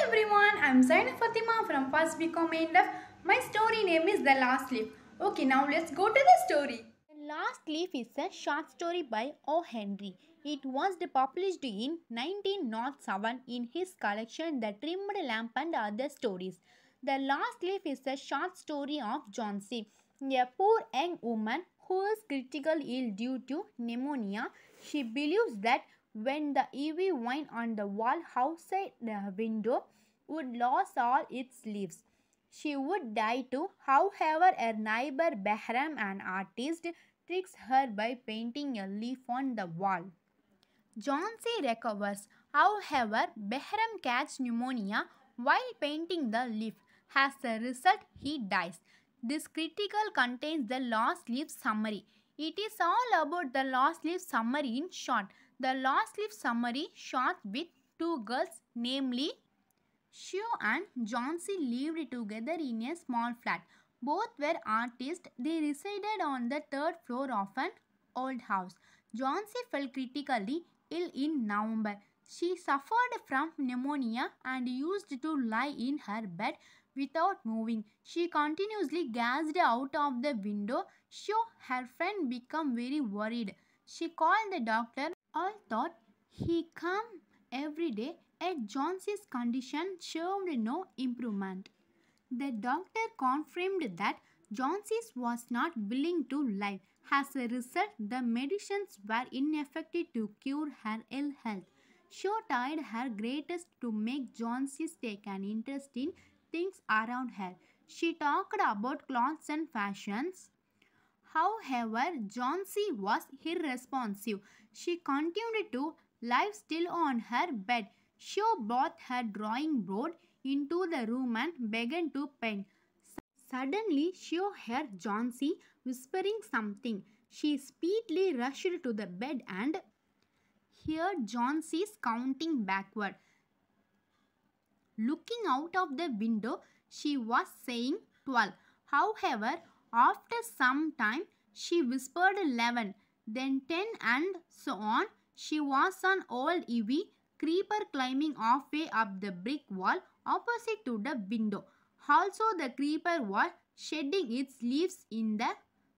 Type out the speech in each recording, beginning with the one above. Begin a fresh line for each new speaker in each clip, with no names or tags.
everyone, I'm Zainab Fathima from First Become Love. My story name is The Last Leaf. Okay, now let's go to the story.
The Last Leaf is a short story by O.Henry. It was published in 1907 in his collection The Trimmed Lamp and Other Stories. The Last Leaf is a short story of Johnsy, a poor young woman who is critically ill due to pneumonia. She believes that when the ivy vine on the wall outside the window would lose all its leaves, she would die too. However, her neighbor Behram, an artist, tricks her by painting a leaf on the wall. Johnsy recovers. However, Behram catches pneumonia while painting the leaf. As a result, he dies. This critical contains the Lost Leaf summary. It is all about the Lost Leaf summary in short. The Lost Leaf summary short with two girls, namely Shio and Johnsy, lived together in a small flat. Both were artists. They resided on the third floor of an old house. Johnsy fell critically ill in November. She suffered from pneumonia and used to lie in her bed without moving. She continuously gazed out of the window. Shio, her friend, became very worried. She called the doctor. All thought he come every day, yet Johnsy's condition showed no improvement. The doctor confirmed that Johnson was not willing to live. As a result, the medicines were ineffective to cure her ill health. She tried her greatest to make Johnson take an interest in things around her. She talked about clothes and fashions. However, Johnsy was irresponsive. She continued to lie still on her bed. She brought her drawing board into the room and began to paint. Suddenly, she heard Johnsy whispering something. She speedily rushed to the bed and heard Johnsy counting backward. Looking out of the window, she was saying 12. However, after some time, she whispered 11, then 10 and so on. She was an old ivy creeper climbing halfway up the brick wall opposite to the window. Also, the creeper was shedding its leaves in the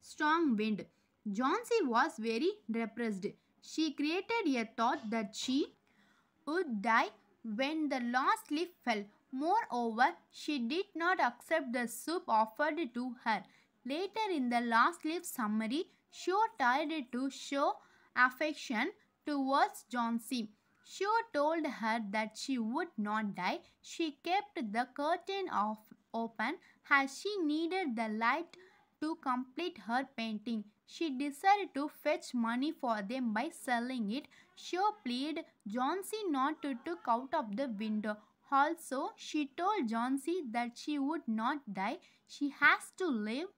strong wind. Johnsy was very depressed. She created a thought that she would die when the last leaf fell. Moreover, she did not accept the soup offered to her. Later in the last leaf summary, she tried to show affection towards Johnsy. She told her that she would not die. She kept the curtain open as she needed the light to complete her painting. She decided to fetch money for them by selling it. She pleaded Johnsy not to look out of the window. Also, she told Johnsy that she would not die. She has to live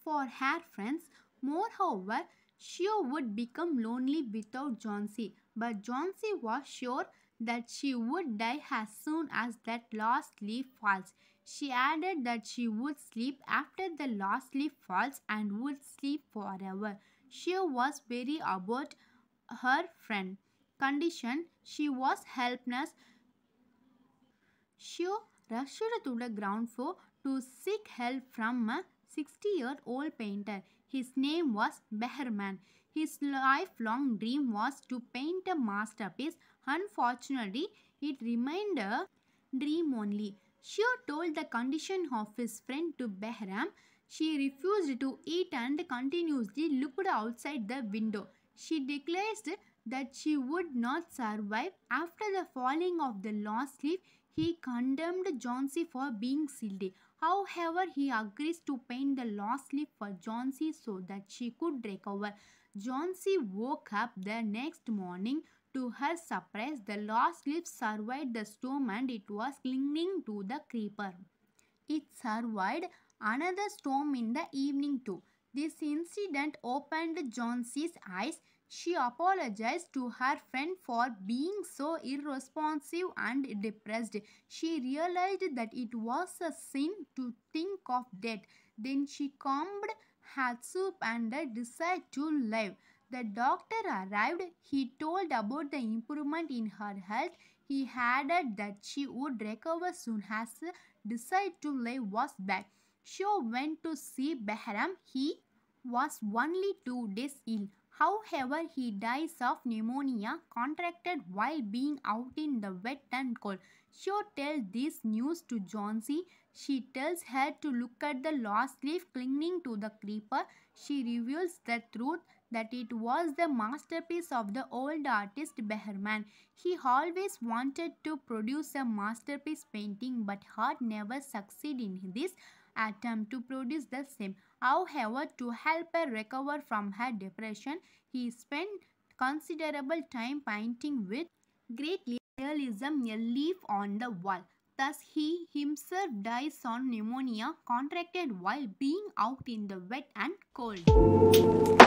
for her friends. Moreover, she would become lonely without Johnsy. But Johnsy was sure that she would die as soon as that last leaf falls. She added that she would sleep after the last leaf falls and would sleep forever. She was very about her friend condition. She was helpless. She rushed to the ground floor to seek help from a 60-year-old painter. His name was Behrman. His lifelong dream was to paint a masterpiece. Unfortunately, it remained a dream only. She told the condition of his friend to Behram. She refused to eat and continuously looked outside the window. She declared that she would not survive. After the falling of the last leaf, he condemned Johnsy for being silly. However, he agrees to paint the last leaf for Johnsy so that she could recover. Johnsy woke up the next morning. To her surprise, the last leaf survived the storm and it was clinging to the creeper. It survived another storm in the evening too. This incident opened Johnsy's eyes. She apologized to her friend for being so irresponsive and depressed. She realized that it was a sin to think of death. Then she combed her soup and decided to live. The doctor arrived. He told about the improvement in her health. He added that she would recover soon as the desire to live was back. Shaw went to see Behram. He was only 2 days ill. However, he dies of pneumonia contracted while being out in the wet and cold. Shaw tells this news to Johnsy. She tells her to look at the lost leaf clinging to the creeper. She reveals the truth that it was the masterpiece of the old artist Behrman. He always wanted to produce a masterpiece painting but had never succeeded in this attempt to produce the same. However, to help her recover from her depression, he spent considerable time painting with great realism a leaf on the wall. Thus, he himself dies on pneumonia contracted while being out in the wet and cold.